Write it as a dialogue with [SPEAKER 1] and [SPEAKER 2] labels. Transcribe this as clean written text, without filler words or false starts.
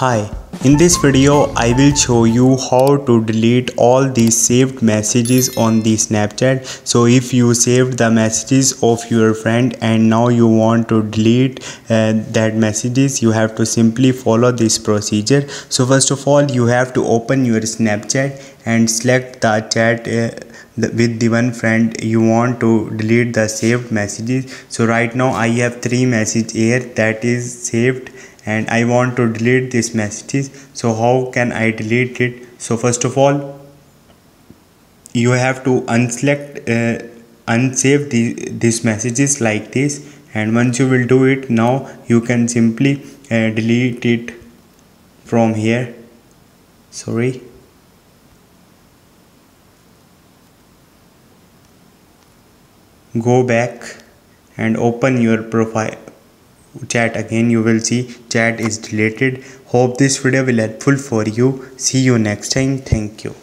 [SPEAKER 1] Hi, in this video I will show you how to delete all these saved messages on the Snapchat. So if you saved the messages of your friend and now you want to delete that messages, you have to simply follow this procedure. So first of all, you have to open your Snapchat and select the chat with the one friend you want to delete the saved messages. So right now I have 3 messages here that is saved and I want to delete these messages. So how can I delete it? So first of all, you have to unsave these messages like this, and once you will do it, now you can simply delete it from here. Sorry. Go back and open your profile chat again. You will see chat is deleted. Hope this video will helpful for you. See you next time. Thank you.